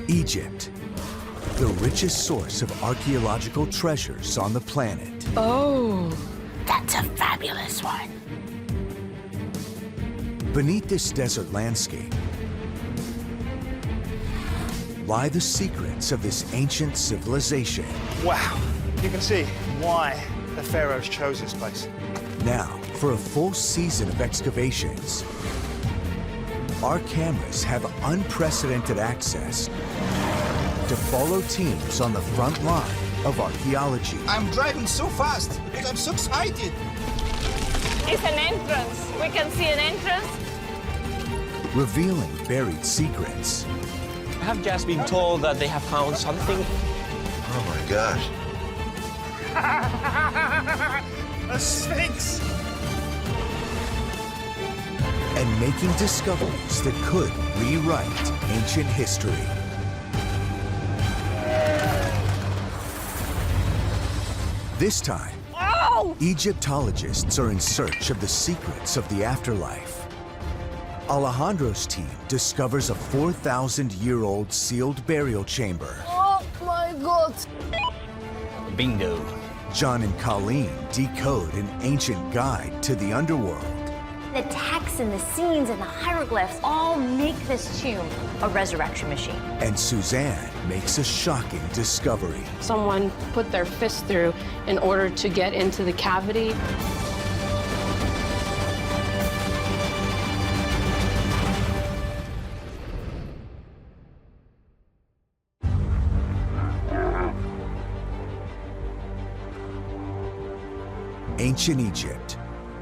Egypt, the richest source of archaeological treasures on the planet. Oh. That's a fabulous one. Beneath this desert landscape lie the secrets of this ancient civilization. Wow, you can see why the pharaohs chose this place. Now, for a full season of excavations, our cameras have unprecedented access to follow teams on the front line of archaeology. I'm driving so fast because I'm so excited. It's an entrance. We can see an entrance. Revealing buried secrets. I have just been told that they have found something. Oh my gosh. A sphinx! And making discoveries that could rewrite ancient history. This time, Egyptologists are in search of the secrets of the afterlife. Alejandro's team discovers a 4,000-year-old sealed burial chamber. Oh my God. Bingo. John and Colleen decode an ancient guide to the underworld. The texts and the scenes and the hieroglyphs all make this tomb a resurrection machine. And Suzanne makes a shocking discovery. Someone put their fist through in order to get into the cavity. Ancient Egypt,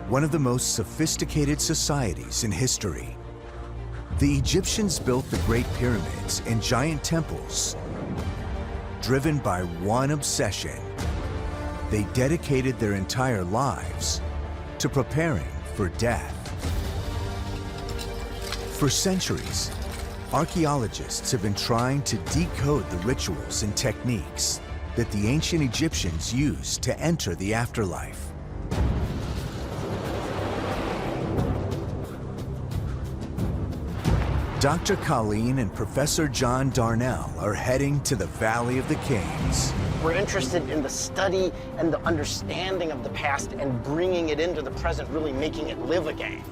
one of the most sophisticated societies in history. The Egyptians built the Great Pyramids and giant temples, driven by one obsession. They dedicated their entire lives to preparing for death. For centuries, archaeologists have been trying to decode the rituals and techniques that the ancient Egyptians used to enter the afterlife. Dr. Colleen and Professor John Darnell are heading to the Valley of the Kings. We're interested in the study and the understanding of the past and bringing it into the present, really making it live again.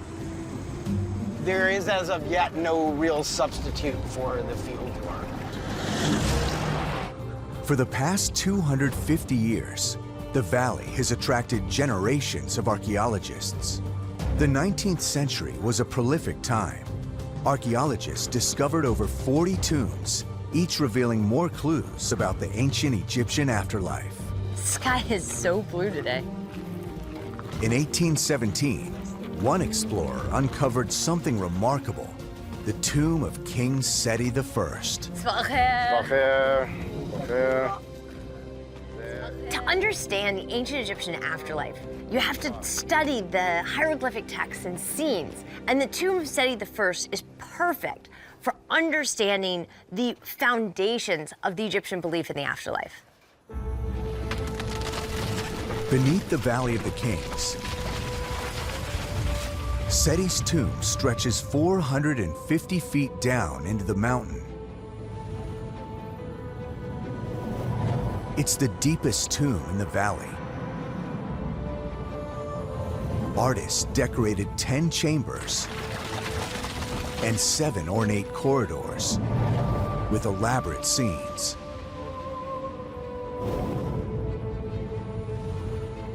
There is, as of yet, no real substitute for the field work. For the past 250 years, the Valley has attracted generations of archaeologists. The 19th century was a prolific time. Archaeologists discovered over 40 tombs, each revealing more clues about the ancient Egyptian afterlife. The sky is so blue today. In 1817, one explorer uncovered something remarkable, the tomb of King Seti I. To understand the ancient Egyptian afterlife, you have to study the hieroglyphic texts and scenes. And the tomb of Seti I is perfect for understanding the foundations of the Egyptian belief in the afterlife. Beneath the Valley of the Kings, Seti's tomb stretches 450 feet down into the mountain. It's the deepest tomb in the valley. Artists decorated 10 chambers and 7 ornate corridors with elaborate scenes.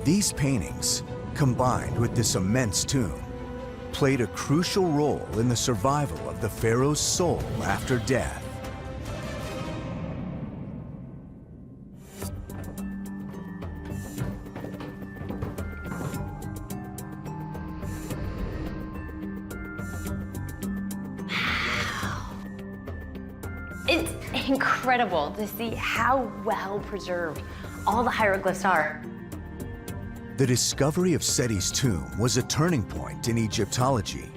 These paintings, combined with this immense tomb, played a crucial role in the survival of the pharaoh's soul after death. It's incredible to see how well preserved all the hieroglyphs are. The discovery of Seti's tomb was a turning point in Egyptology.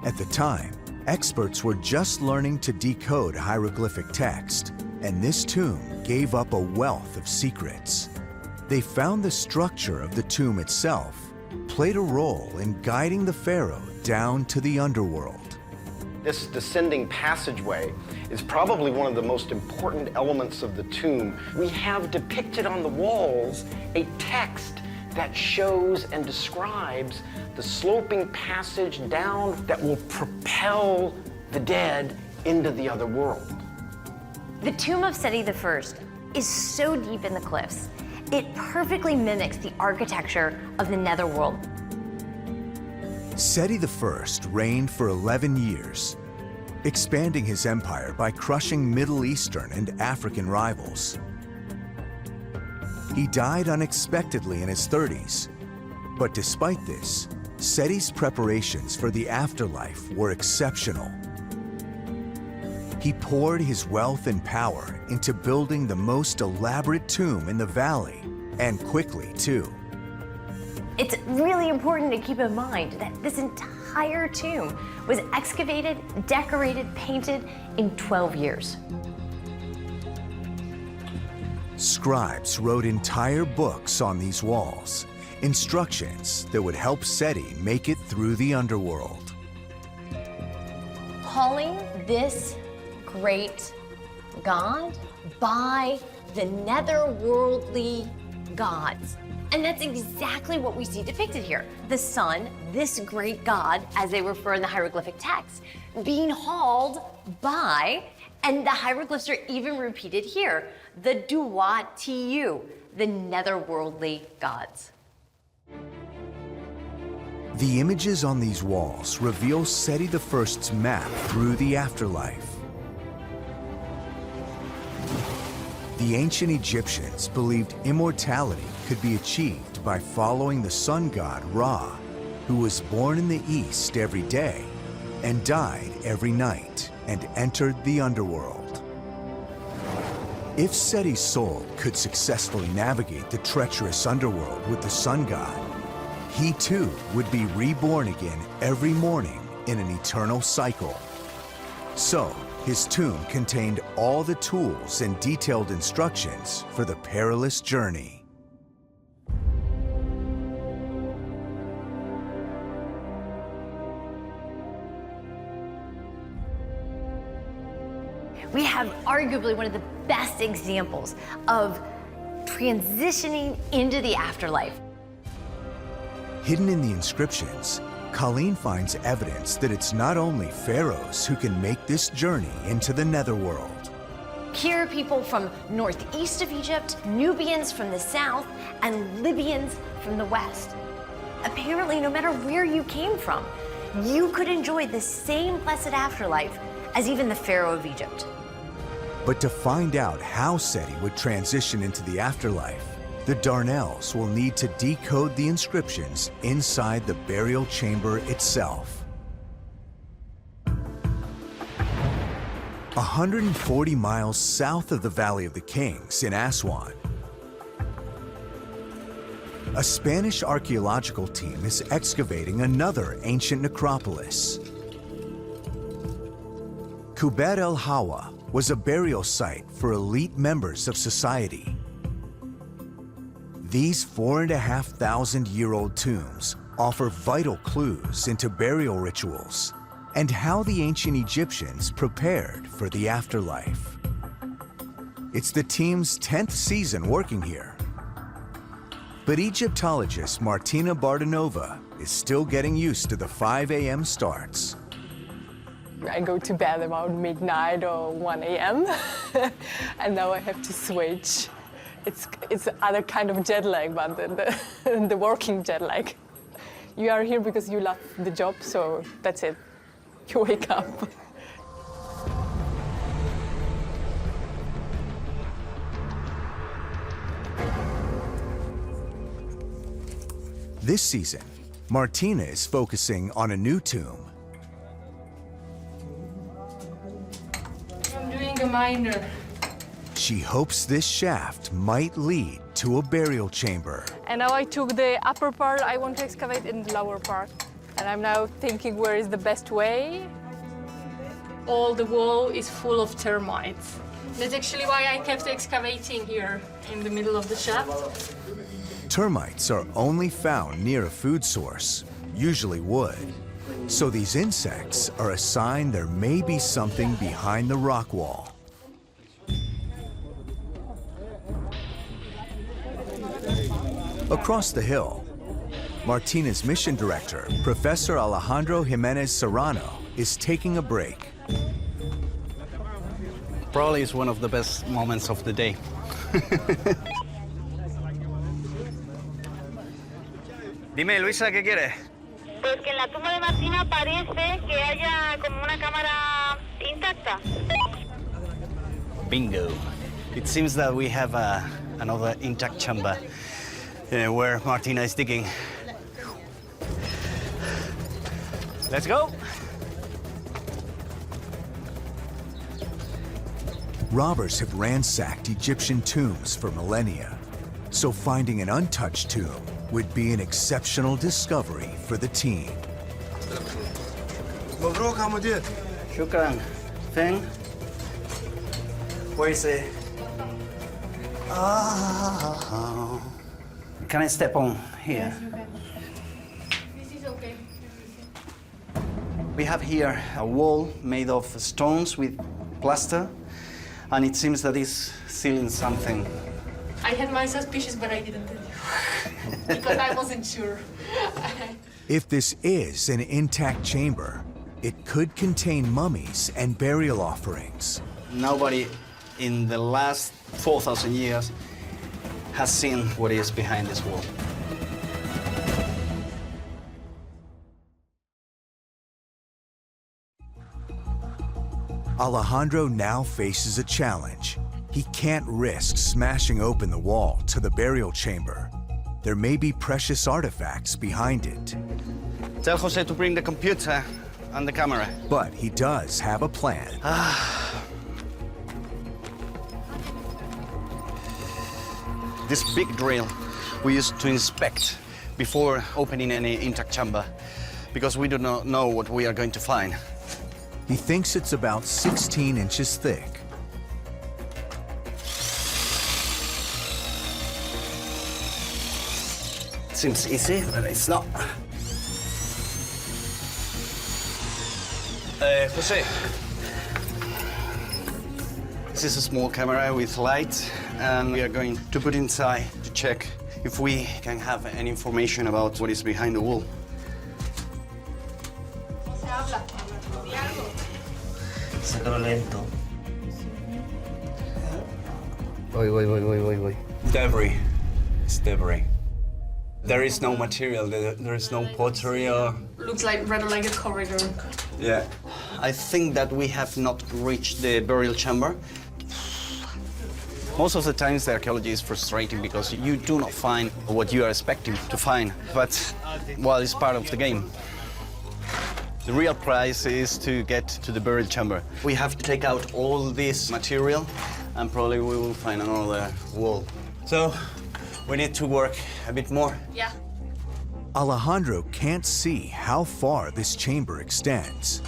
At the time, experts were just learning to decode hieroglyphic text, and this tomb gave up a wealth of secrets. They found the structure of the tomb itself played a role in guiding the pharaoh down to the underworld. This descending passageway is probably one of the most important elements of the tomb. We have depicted on the walls a text that shows and describes the sloping passage down that will propel the dead into the other world. The tomb of Seti I is so deep in the cliffs, it perfectly mimics the architecture of the netherworld. Seti I reigned for 11 years, expanding his empire by crushing Middle Eastern and African rivals. He died unexpectedly in his 30s, but despite this, Seti's preparations for the afterlife were exceptional. He poured his wealth and power into building the most elaborate tomb in the valley, and quickly too. It's really important to keep in mind that this entire tomb was excavated, decorated, painted in 12 years. Scribes wrote entire books on these walls, instructions that would help Seti make it through the underworld. Calling this great god by the netherworldly gods. And that's exactly what we see depicted here. The sun, this great god, as they refer in the hieroglyphic text, being hauled by, and the hieroglyphs are even repeated here, the Duat-Tiyu, the netherworldly gods. The images on these walls reveal Seti I's map through the afterlife. The ancient Egyptians believed immortality could be achieved by following the sun god Ra, who was born in the east every day and died every night and entered the underworld. If Seti's soul could successfully navigate the treacherous underworld with the sun god, he too would be reborn again every morning in an eternal cycle. So, his tomb contained all the tools and detailed instructions for the perilous journey. We have arguably one of the best examples of transitioning into the afterlife. Hidden in the inscriptions, Colleen finds evidence that it's not only pharaohs who can make this journey into the netherworld. Here are people from northeast of Egypt, Nubians from the south, and Libyans from the west. Apparently, no matter where you came from, you could enjoy the same blessed afterlife as even the Pharaoh of Egypt. But to find out how Seti would transition into the afterlife, the Darnells will need to decode the inscriptions inside the burial chamber itself. 140 miles south of the Valley of the Kings in Aswan, a Spanish archaeological team is excavating another ancient necropolis. Kubet el Hawa was a burial site for elite members of society. These 4,500-year-old tombs offer vital clues into burial rituals and how the ancient Egyptians prepared for the afterlife. It's the team's 10th season working here. But Egyptologist Martina Bardanova is still getting used to the 5 a.m. starts. I go to bed about midnight or 1 a.m. and now I have to switch. It's other kind of jet lag, but the working jet lag. You are here because you love the job, so that's it. You wake up. This season, Martina is focusing on a new tomb. I'm doing a minor. She hopes this shaft might lead to a burial chamber. And now I took the upper part, I want to excavate in the lower part. And I'm now thinking where is the best way. All the wall is full of termites. That's actually why I kept excavating here in the middle of the shaft. Termites are only found near a food source, usually wood. So these insects are a sign there may be something behind the rock wall. Across the hill, Martina's mission director, Professor Alejandro Jimenez Serrano, is taking a break. Probably is one of the best moments of the day. Dime, Luisa, ¿qué quieres? Pues que en la tumba de Martina parece que haya como una cámara intacta. Bingo. It seems that we have another intact chamber where Martina is digging. Let's go. Robbers have ransacked Egyptian tombs for millennia, so finding an untouched tomb would be an exceptional discovery for the team. مبروك يا مدير. Shukran. Thing. Where is it? Ah. Can I step on here? This is okay. We have here a wall made of stones with plaster, and it seems that it's sealing something. I had my suspicions, but I didn't tell you. Because I wasn't sure. If this is an intact chamber, it could contain mummies and burial offerings. Nobody in the last 4,000 years has seen what is behind this wall. Alejandro now faces a challenge. He can't risk smashing open the wall to the burial chamber. There may be precious artifacts behind it. Tell Jose to bring the computer and the camera. But he does have a plan. This big drill we used to inspect before opening any intact chamber, because we do not know what we are going to find. He thinks it's about 16 inches thick. Seems easy, but it's not. Jose. This is a small camera with light, and we are going to put inside to check if we can have any information about what is behind the wall. Sácalo lento. Wait. Debris. It's debris. There is no material, there is no pottery or... Looks like rather like a corridor. Yeah. I think that we have not reached the burial chamber. Most of the times the archaeology is frustrating because you do not find what you are expecting to find. But, well, it's part of the game. The real prize is to get to the burial chamber. We have to take out all this material and probably we will find another wall. So, we need to work a bit more. Yeah. Alejandro can't see how far this chamber extends.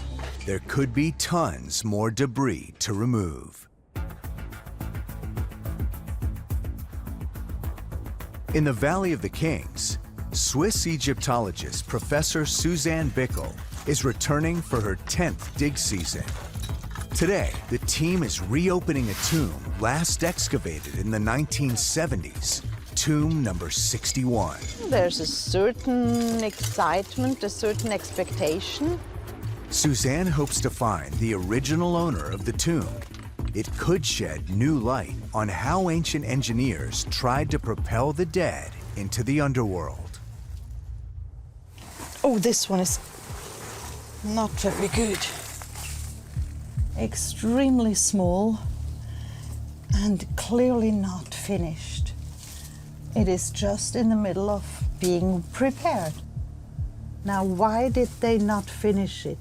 There could be tons more debris to remove. In the Valley of the Kings, Swiss Egyptologist Professor Suzanne Bickel is returning for her 10th dig season. Today, the team is reopening a tomb last excavated in the 1970s, tomb number 61. There's a certain excitement, a certain expectation. Suzanne hopes to find the original owner of the tomb. It could shed new light on how ancient engineers tried to propel the dead into the underworld. Oh, this one is not very good. Extremely small and clearly not finished. It is just in the middle of being prepared. Now, why did they not finish it?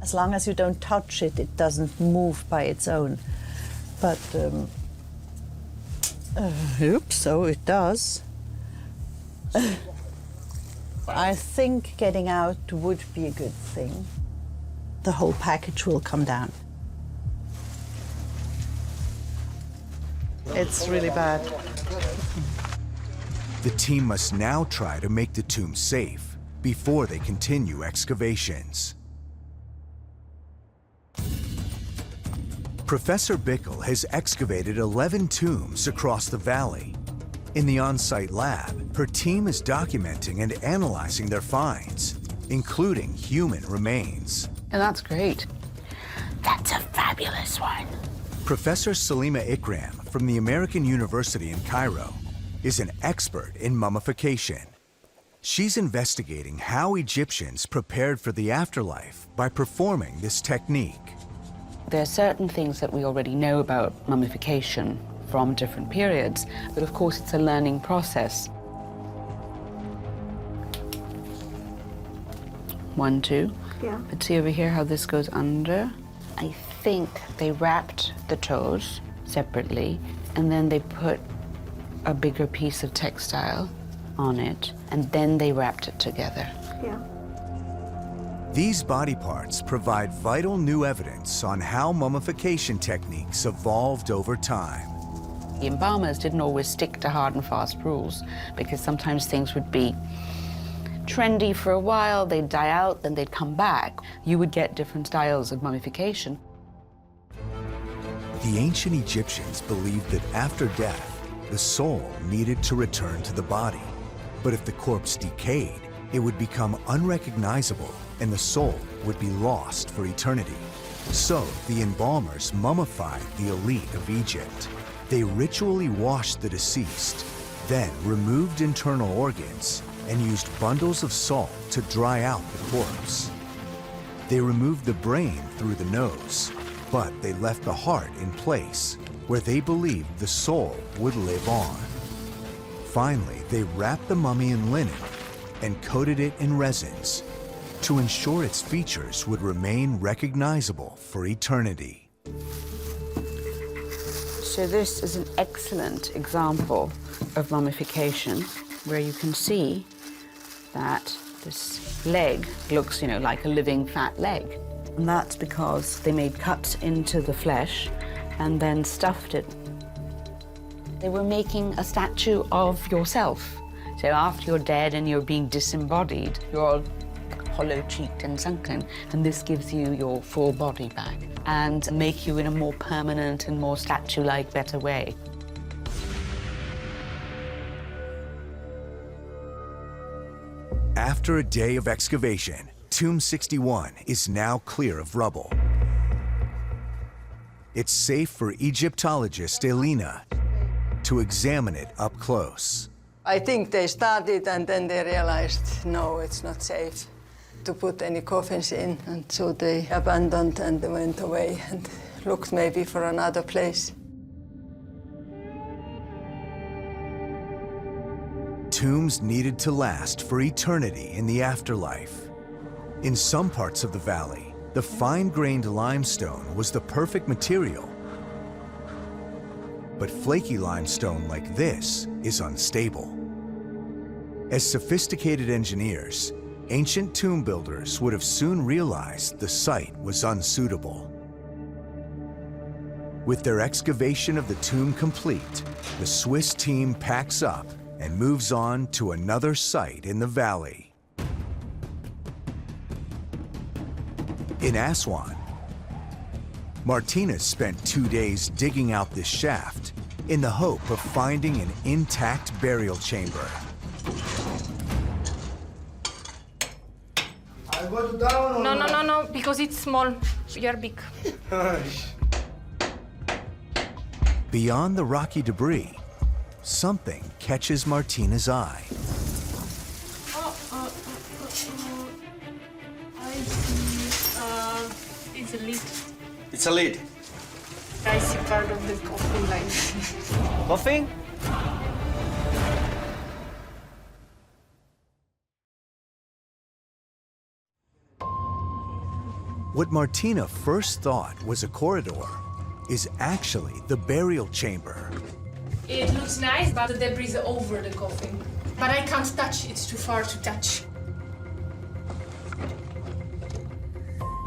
As long as you don't touch it, it doesn't move by its own. But, oops, so it does. I think getting out would be a good thing. The whole package will come down. It's really bad. The team must now try to make the tomb safe before they continue excavations. Professor Bickel has excavated 11 tombs across the valley. In the on-site lab, her team is documenting and analyzing their finds, including human remains. And that's great. That's a fabulous one. Professor Salima Ikram from the American University in Cairo is an expert in mummification. She's investigating how Egyptians prepared for the afterlife by performing this technique. There are certain things that we already know about mummification from different periods, but of course it's a learning process. 1, 2. Yeah. But see over here how this goes under? I think they wrapped the toes separately, and then they put a bigger piece of textile on it, and then they wrapped it together. Yeah. These body parts provide vital new evidence on how mummification techniques evolved over time. The embalmers didn't always stick to hard and fast rules, because sometimes things would be trendy for a while, they'd die out, then they'd come back. You would get different styles of mummification. The ancient Egyptians believed that after death, the soul needed to return to the body. But if the corpse decayed, it would become unrecognizable and the soul would be lost for eternity. So the embalmers mummified the elite of Egypt. They ritually washed the deceased, then removed internal organs and used bundles of salt to dry out the corpse. They removed the brain through the nose, but they left the heart in place, where they believed the soul would live on. Finally, they wrapped the mummy in linen and coated it in resins to ensure its features would remain recognizable for eternity. So this is an excellent example of mummification, where you can see that this leg looks, like a living fat leg. And that's because they made cuts into the flesh and then stuffed it. They were making a statue of yourself. So after you're dead and you're being disembodied, you're all hollow-cheeked and sunken, and this gives you your full body back and make you in a more permanent and more statue-like, better way. After a day of excavation, Tomb 61 is now clear of rubble. It's safe for Egyptologist Elena to examine it up close. I think they started and then they realized, no, it's not safe to put any coffins in, and so they abandoned and they went away and looked maybe for another place. Tombs needed to last for eternity in the afterlife. In some parts of the valley, the fine-grained limestone was the perfect material. But flaky limestone like this is unstable. As sophisticated engineers, ancient tomb builders would have soon realized the site was unsuitable. With their excavation of the tomb complete, the Swiss team packs up and moves on to another site in the valley. In Aswan, Martinez spent 2 days digging out this shaft in the hope of finding an intact burial chamber. I go down. No, because it's small. You're big. Beyond the rocky debris, something catches Martina's eye. I see. It's a lid. It's a lid. I see part of the coffin like this. Coffin? What Martina first thought was a corridor is actually the burial chamber. It looks nice, but the debris is over the coffin. But I can't touch, it's too far to touch.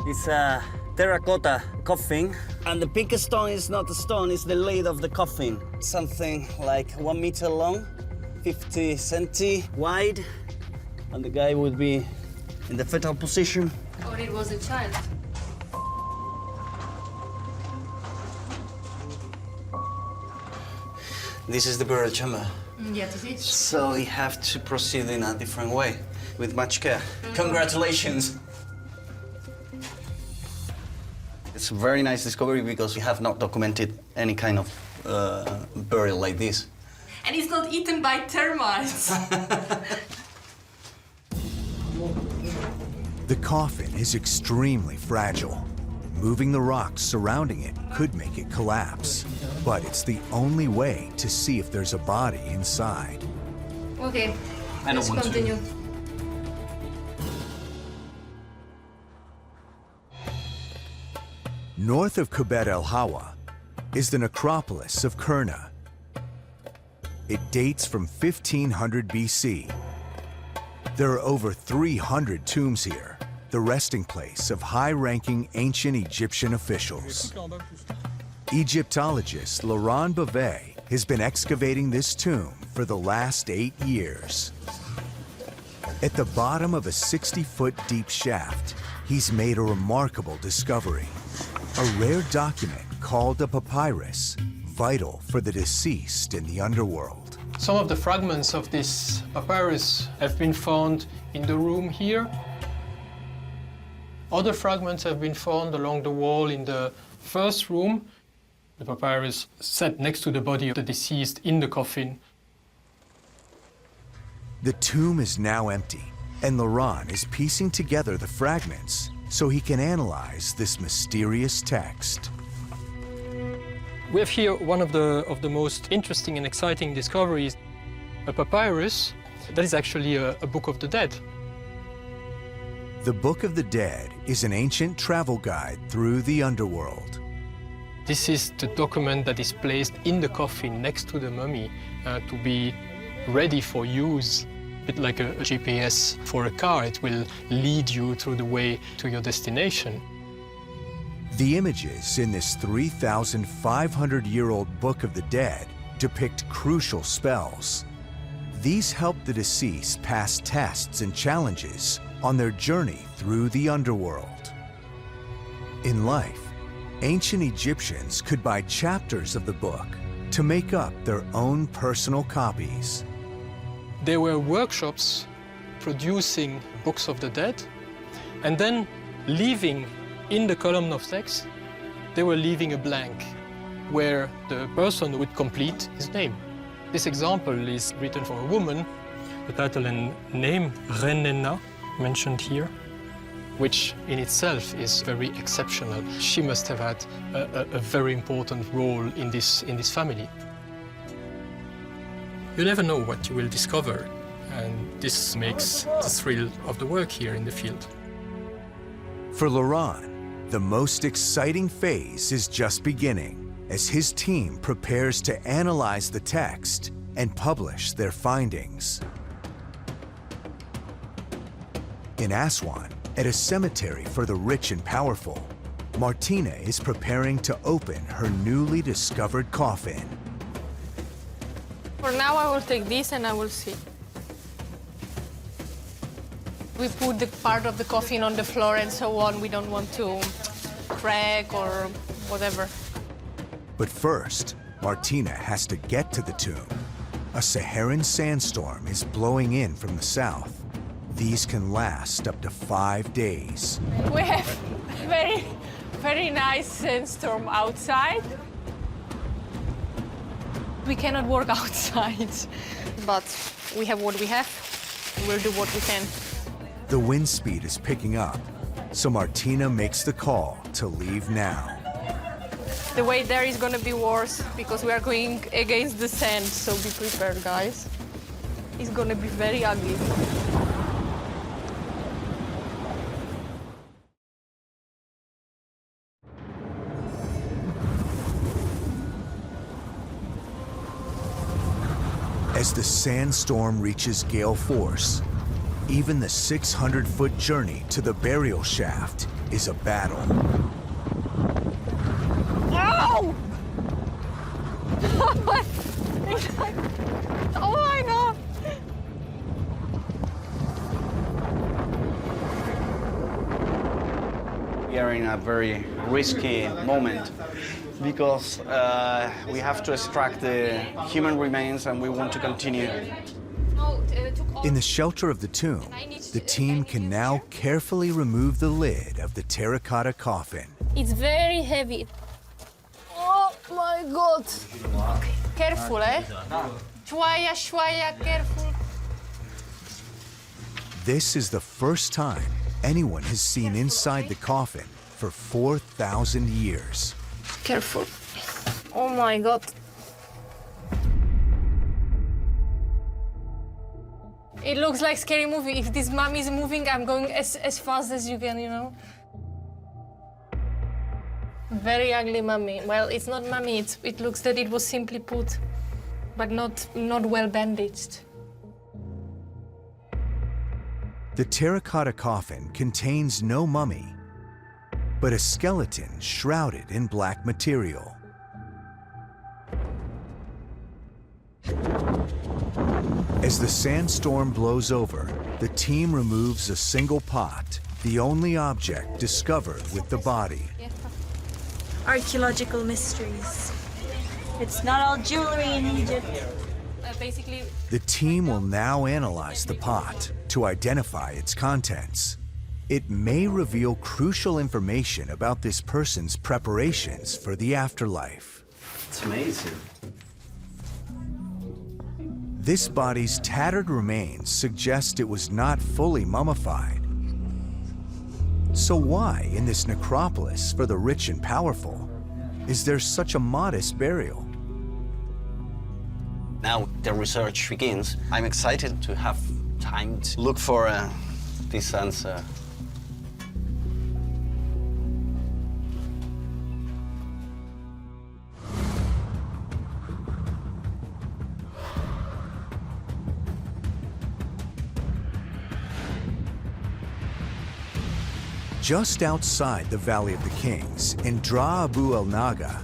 It's a terracotta coffin, and the biggest stone is not the stone, it's the lid of the coffin. Something like 1 meter long, 50 centi wide, and the guy would be in the fetal position. Or it was a child. This is the burial chamber. Yes, it is. So we have to proceed in a different way, with much care. Congratulations! It's a very nice discovery because we have not documented any kind of burial like this. And it's not eaten by termites. The coffin is extremely fragile. Moving the rocks surrounding it could make it collapse, but it's the only way to see if there's a body inside. Okay, I don't let's want to. continue. North of Kubet el Hawa is the necropolis of Kurna. It dates from 1500 BC. There are over 300 tombs here, the resting place of high-ranking ancient Egyptian officials. Egyptologist Laurent Beauvais has been excavating this tomb for the last 8 years. At the bottom of a 60-foot deep shaft, he's made a remarkable discovery. A rare document called a papyrus, vital for the deceased in the underworld. Some of the fragments of this papyrus have been found in the room here. Other fragments have been found along the wall in the first room. The papyrus set next to the body of the deceased in the coffin. The tomb is now empty, and Laurent is piecing together the fragments so he can analyze this mysterious text. We have here one of the most interesting and exciting discoveries, a papyrus that is actually a Book of the Dead. The Book of the Dead is an ancient travel guide through the underworld. This is the document that is placed in the coffin next to the mummy to be ready for use. A bit like a GPS for a car, it will lead you through the way to your destination. The images in this 3,500-year-old Book of the Dead depict crucial spells. These help the deceased pass tests and challenges on their journey through the underworld. In life, ancient Egyptians could buy chapters of the book to make up their own personal copies. There were workshops producing books of the dead, and then leaving in the column of text, they were leaving a blank where the person would complete his name. This example is written for a woman, the title and name, Renena, mentioned here, which in itself is very exceptional. She must have had a very important role in this family. You never know what you will discover, and this makes the thrill of the work here in the field. For Laurent, the most exciting phase is just beginning as his team prepares to analyze the text and publish their findings. In Aswan, at a cemetery for the rich and powerful, Martina is preparing to open her newly discovered coffin. For now, I will take this and I will see. We put the part of the coffin on the floor and so on. We don't want to crack or whatever. But first, Martina has to get to the tomb. A Saharan sandstorm is blowing in from the south. These can last up to 5 days. We have very nice sandstorm outside. We cannot work outside, but we have what we have. We'll do what we can. The wind speed is picking up, so Martina makes the call to leave now. The way there is going to be worse because we are going against the sand, so be prepared, guys. It's going to be very ugly. As the sandstorm reaches gale force, even the 600-foot journey to the burial shaft is a battle. Oh! Oh my God! We are in a very risky moment because we have to extract the human remains and we want to continue. In the shelter of the tomb, the team can now carefully remove the lid of the terracotta coffin. It's very heavy. Oh my God. Careful, eh? Shwaya, shwaya, careful. This is the first time anyone has seen inside the coffin for 4,000 years. Careful. Oh my God. It looks like a scary movie. If this mummy is moving, I'm going as fast as you can, you know? Very ugly mummy. Well, it's not mummy. It looks that it was simply put, but not well bandaged. The terracotta coffin contains no mummy, but a skeleton shrouded in black material. As the sandstorm blows over, the team removes a single pot, the only object discovered with the body. Archaeological mysteries. It's not all jewelry in Egypt. Basically, the team will now analyze the pot to identify its contents. It may reveal crucial information about this person's preparations for the afterlife. It's amazing. This body's tattered remains suggest it was not fully mummified. So why, in this necropolis for the rich and powerful, is there such a modest burial? Now the research begins. I'm excited to have time to look for this answer. Just outside the Valley of the Kings, in Dra Abu El Naga,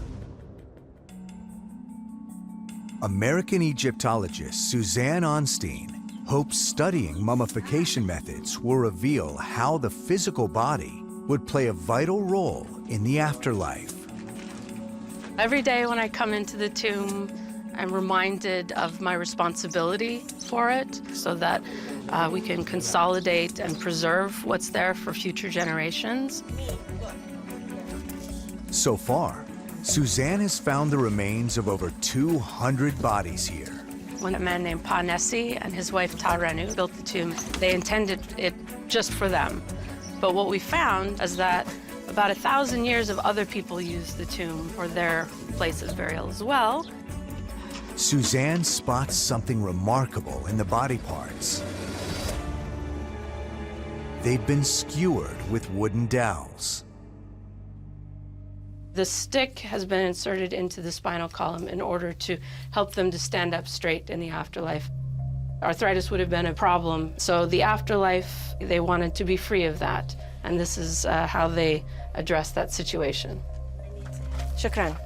American Egyptologist Suzanne Onstein hopes studying mummification methods will reveal how the physical body would play a vital role in the afterlife. Every day when I come into the tomb, I'm reminded of my responsibility for it so that we can consolidate and preserve what's there for future generations. So far, Suzanne has found the remains of over 200 bodies here. When a man named Pa Nessi and his wife Ta Renu built the tomb, they intended it just for them. But what we found is that about 1,000 years of other people used the tomb for their place of burial as well. Suzanne spots something remarkable in the body parts. They've been skewered with wooden dowels. The stick has been inserted into the spinal column in order to help them to stand up straight in the afterlife. Arthritis would have been a problem, so the afterlife, they wanted to be free of that, and this is how they addressed that situation. Shukran.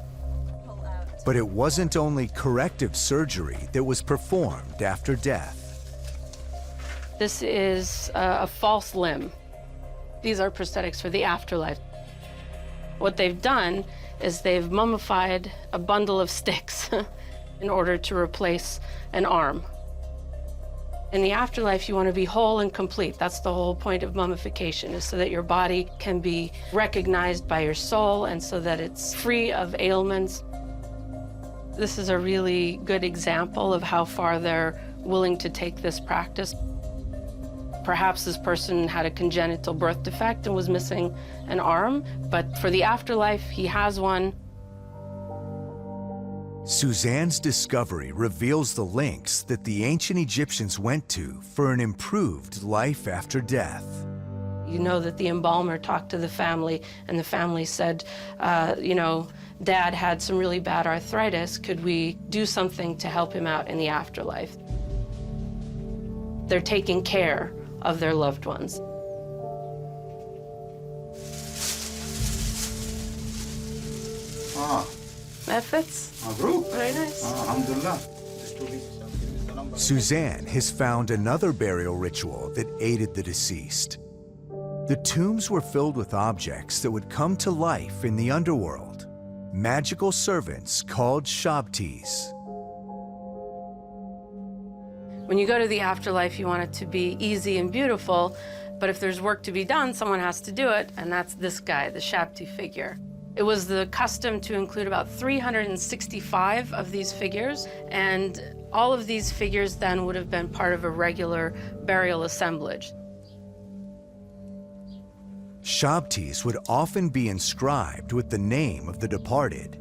But it wasn't only corrective surgery that was performed after death. This is a false limb. These are prosthetics for the afterlife. What they've done is they've mummified a bundle of sticks in order to replace an arm. In the afterlife, you want to be whole and complete. That's the whole point of mummification, is so that your body can be recognized by your soul and so that it's free of ailments. This is a really good example of how far they're willing to take this practice. Perhaps this person had a congenital birth defect and was missing an arm, but for the afterlife, he has one. Suzanne's discovery reveals the lengths that the ancient Egyptians went to for an improved life after death. You know that the embalmer talked to the family, and the family said, you know, Dad had some really bad arthritis. Could we do something to help him out in the afterlife? They're taking care of their loved ones. That fits. Very nice. Suzanne has found another burial ritual that aided the deceased. The tombs were filled with objects that would come to life in the underworld, magical servants called shabtis. When you go to the afterlife, you want it to be easy and beautiful, but if there's work to be done, someone has to do it, and that's this guy, the shabti figure. It was the custom to include about 365 of these figures, and all of these figures then would have been part of a regular burial assemblage. Shabtis would often be inscribed with the name of the departed.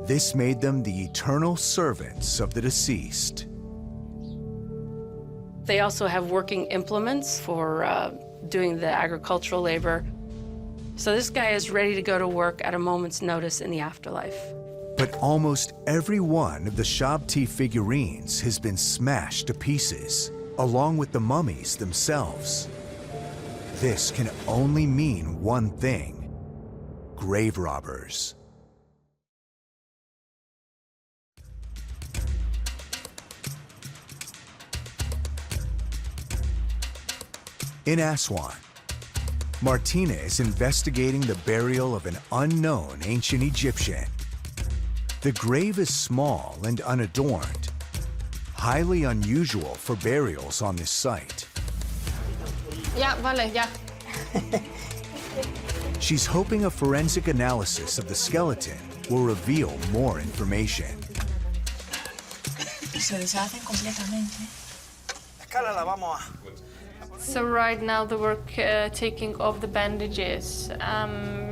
This made them the eternal servants of the deceased. They also have working implements for doing the agricultural labor. So this guy is ready to go to work at a moment's notice in the afterlife. But almost every one of the shabti figurines has been smashed to pieces, along with the mummies themselves. This can only mean one thing: grave robbers. In Aswan, Martina is investigating the burial of an unknown ancient Egyptian. The grave is small and unadorned, highly unusual for burials on this site. Ya, vale, ya. She's hoping a forensic analysis of the skeleton will reveal more information. Se deshacen completamente. Escala la vamos a... So right now the work taking off the bandages,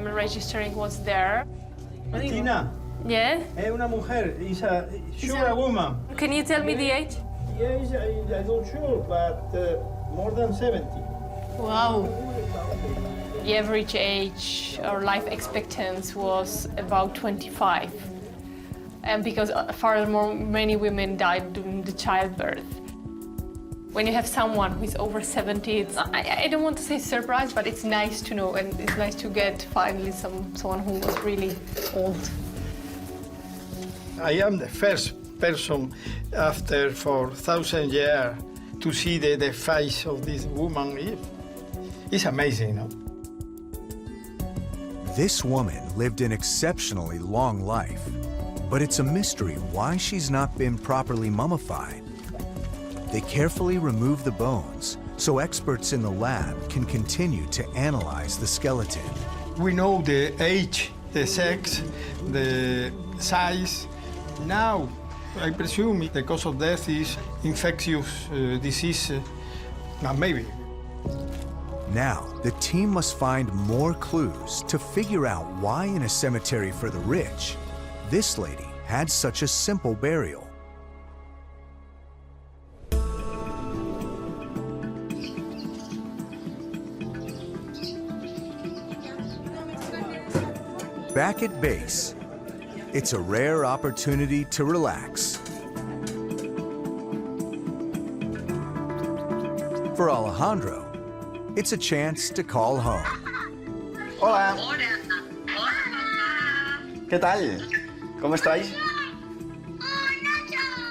registering what's there. Martina. Yeah? Es una mujer. She's a woman. Can you tell me the age? Yes, I'm not sure, but more than 70. Wow. The average age or life expectancy was about 25. And because furthermore, many women died during the childbirth. When you have someone who is over 70, I don't want to say surprised, but it's nice to know, and it's nice to get finally someone who was really old. I am the first person after 4,000 years to see the face of this woman. It's amazing, no? This woman lived an exceptionally long life, but it's a mystery why she's not been properly mummified. They carefully remove the bones so experts in the lab can continue to analyze the skeleton. We know the age, the sex, the size. Now, I presume the cause of death is infectious disease, maybe. Now, the team must find more clues to figure out why in a cemetery for the rich, this lady had such a simple burial. Back at base, it's a rare opportunity to relax. For Alejandro, it's a chance to call home. Hola. ¿Qué tal? ¿Cómo estáis?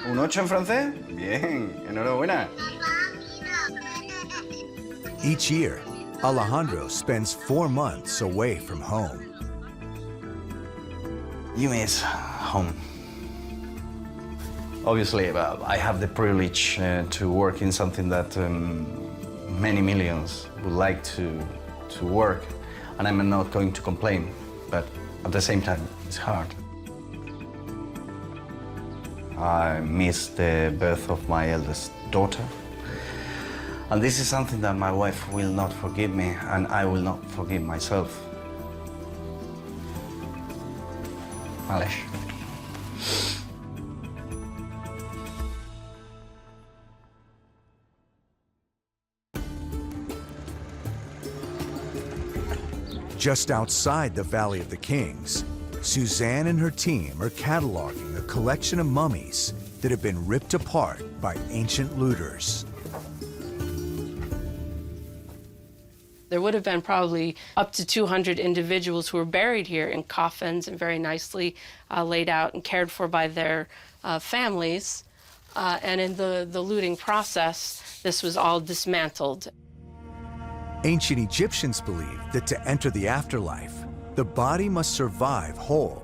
¿Un 8 en francés? Bien, enhorabuena. Each year, Alejandro spends 4 months away from home. You miss home. Obviously, I have the privilege to work in something that many millions would like to work, and I'm not going to complain, but at the same time, it's hard. I miss the birth of my eldest daughter, and this is something that my wife will not forgive me, and I will not forgive myself. Alex. Just outside the Valley of the Kings, Suzanne and her team are cataloging a collection of mummies that have been ripped apart by ancient looters. There would have been probably up to 200 individuals who were buried here in coffins and very nicely laid out and cared for by their families. And in the looting process, this was all dismantled. Ancient Egyptians believed that to enter the afterlife, the body must survive whole.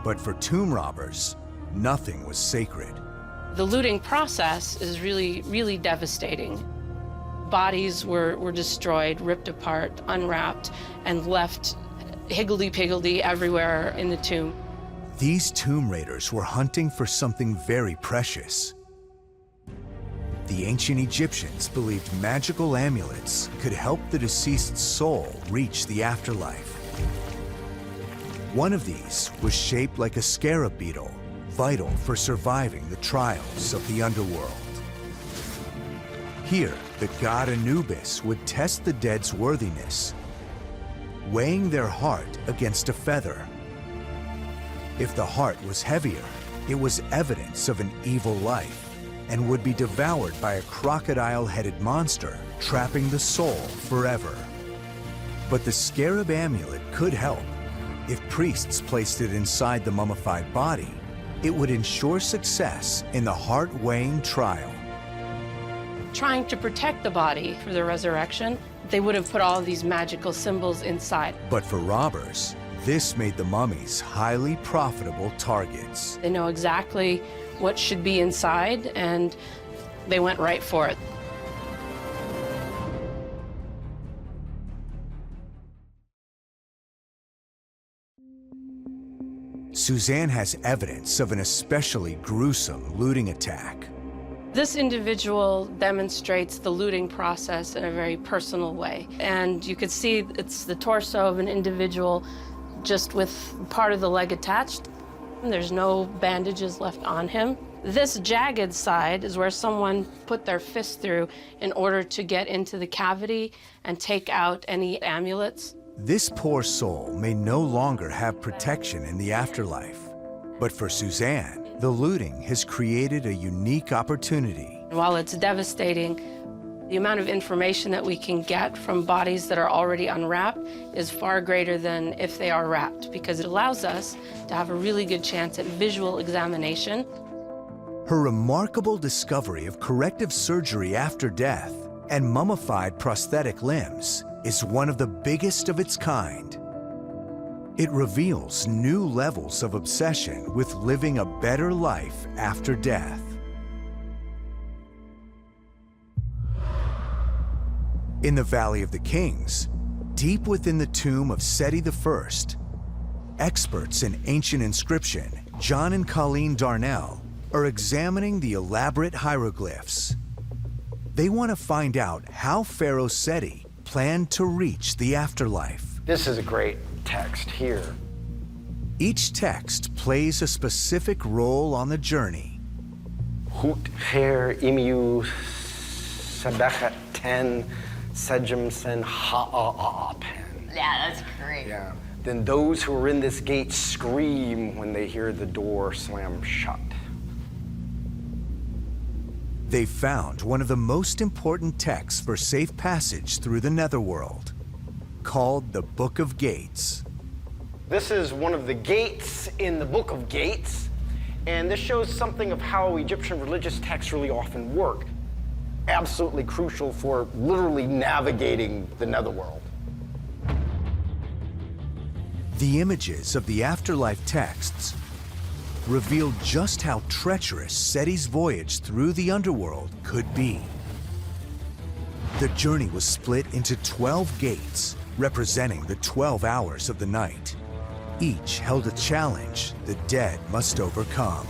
But for tomb robbers, nothing was sacred. The looting process is really devastating. Bodies were destroyed, ripped apart, unwrapped, and left higgledy-piggledy everywhere in the tomb. These tomb raiders were hunting for something very precious. The ancient Egyptians believed magical amulets could help the deceased's soul reach the afterlife. One of these was shaped like a scarab beetle, vital for surviving the trials of the underworld. Here, the god Anubis would test the dead's worthiness, weighing their heart against a feather. If the heart was heavier, it was evidence of an evil life and would be devoured by a crocodile-headed monster, trapping the soul forever. But the scarab amulet could help. If priests placed it inside the mummified body, it would ensure success in the heart-weighing trial. Trying to protect the body for the resurrection, they would have put all of these magical symbols inside. But for robbers, this made the mummies highly profitable targets. They know exactly what should be inside, and they went right for it. Suzanne has evidence of an especially gruesome looting attack. This individual demonstrates the looting process in a very personal way. And you could see it's the torso of an individual just with part of the leg attached. There's no bandages left on him. This jagged side is where someone put their fist through in order to get into the cavity and take out any amulets. This poor soul may no longer have protection in the afterlife. But for Suzanne, the looting has created a unique opportunity. While it's devastating, the amount of information that we can get from bodies that are already unwrapped is far greater than if they are wrapped, because it allows us to have a really good chance at visual examination. Her remarkable discovery of corrective surgery after death and mummified prosthetic limbs is one of the biggest of its kind. It reveals new levels of obsession with living a better life after death. In the Valley of the Kings, deep within the tomb of Seti I, experts in ancient inscription, John and Colleen Darnell, are examining the elaborate hieroglyphs. They want to find out how Pharaoh Seti planned to reach the afterlife. This is a great text here. Each text plays a specific role on the journey. Hut her imiu sabechet ten sejum sen ha'a'apen. Yeah, that's great. Yeah. Then those who are in this gate scream when they hear the door slam shut. They found one of the most important texts for safe passage through the netherworld, called the Book of Gates. This is one of the gates in the Book of Gates, and this shows something of how Egyptian religious texts really often work. Absolutely crucial for literally navigating the netherworld. The images of the afterlife texts revealed just how treacherous Seti's voyage through the underworld could be. The journey was split into 12 gates, representing the 12 hours of the night. Each held a challenge the dead must overcome.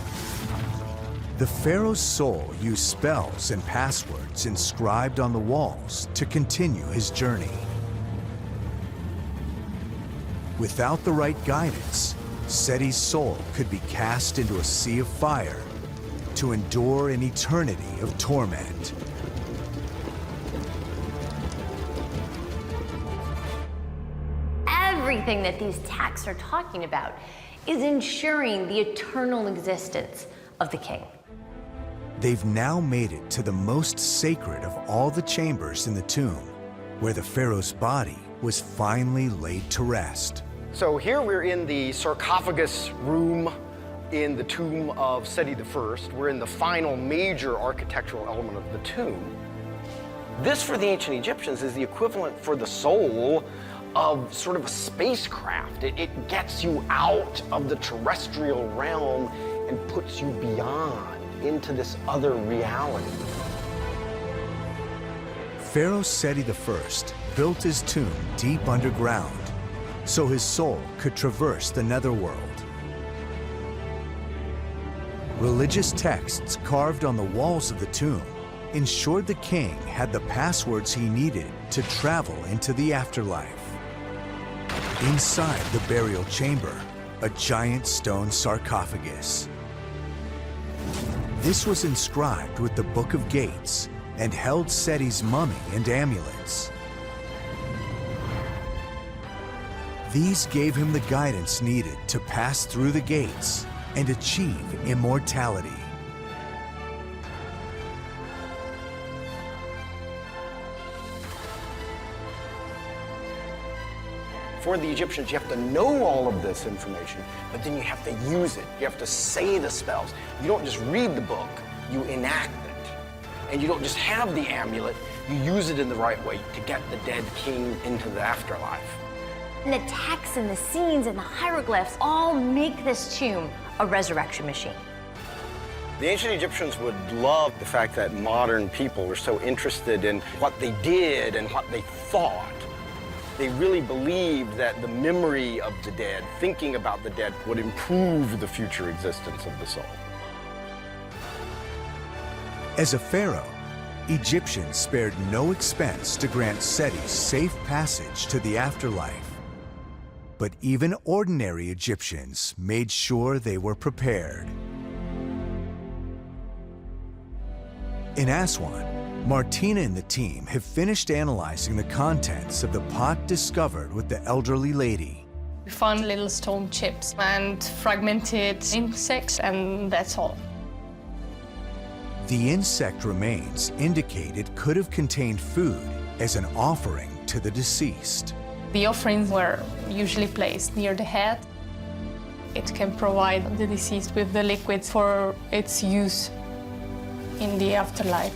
The pharaoh's soul used spells and passwords inscribed on the walls to continue his journey. Without the right guidance, Seti's soul could be cast into a sea of fire to endure an eternity of torment. Everything that these texts are talking about is ensuring the eternal existence of the king. They've now made it to the most sacred of all the chambers in the tomb, where the pharaoh's body was finally laid to rest. So here we're in the sarcophagus room in the tomb of Seti I. We're in the final major architectural element of the tomb. This, for the ancient Egyptians, is the equivalent for the soul of sort of a spacecraft. It gets you out of the terrestrial realm and puts you beyond into this other reality. Pharaoh Seti I built his tomb deep underground so his soul could traverse the netherworld. Religious texts carved on the walls of the tomb ensured the king had the passwords he needed to travel into the afterlife. Inside the burial chamber, a giant stone sarcophagus. This was inscribed with the Book of Gates and held Seti's mummy and amulets. These gave him the guidance needed to pass through the gates and achieve immortality. For the Egyptians, you have to know all of this information, but then you have to use it. You have to say the spells. You don't just read the book, you enact it. And you don't just have the amulet, you use it in the right way to get the dead king into the afterlife. And the texts and the scenes and the hieroglyphs all make this tomb a resurrection machine. The ancient Egyptians would love the fact that modern people were so interested in what they did and what they thought. They really believed that the memory of the dead, thinking about the dead, would improve the future existence of the soul. As a pharaoh, Egyptians spared no expense to grant Seti safe passage to the afterlife. But even ordinary Egyptians made sure they were prepared. In Aswan, Martina and the team have finished analyzing the contents of the pot discovered with the elderly lady. We found little stone chips and fragmented insects, and that's all. The insect remains indicate it could have contained food as an offering to the deceased. The offerings were usually placed near the head. It can provide the deceased with the liquid for its use in the afterlife.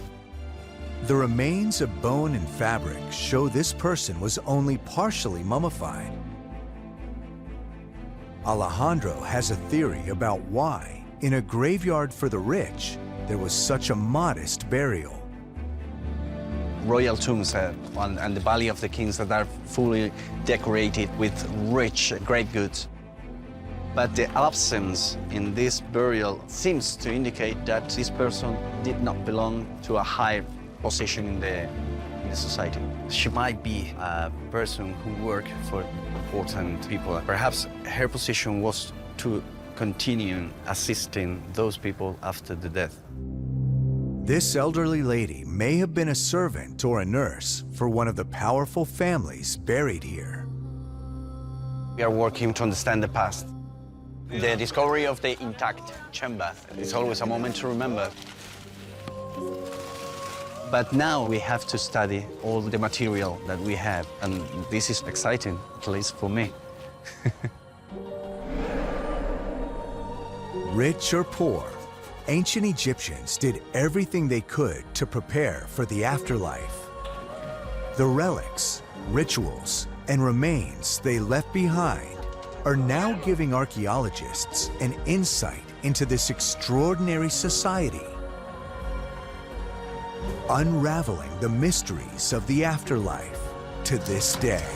The remains of bone and fabric show this person was only partially mummified. Alejandro has a theory about why, in a graveyard for the rich, there was such a modest burial. Royal tombs and the Valley of the Kings that are fully decorated with rich, great goods. But the absence in this burial seems to indicate that this person did not belong to a high position in the society. She might be a person who worked for important people. Perhaps her position was to continue assisting those people after the death. This elderly lady may have been a servant or a nurse for one of the powerful families buried here. We are working to understand the past. The discovery of the intact chamber is always a moment to remember. But now we have to study all the material that we have, and this is exciting, at least for me. Rich or poor, ancient Egyptians did everything they could to prepare for the afterlife. The relics, rituals, and remains they left behind are now giving archaeologists an insight into this extraordinary society, unraveling the mysteries of the afterlife to this day.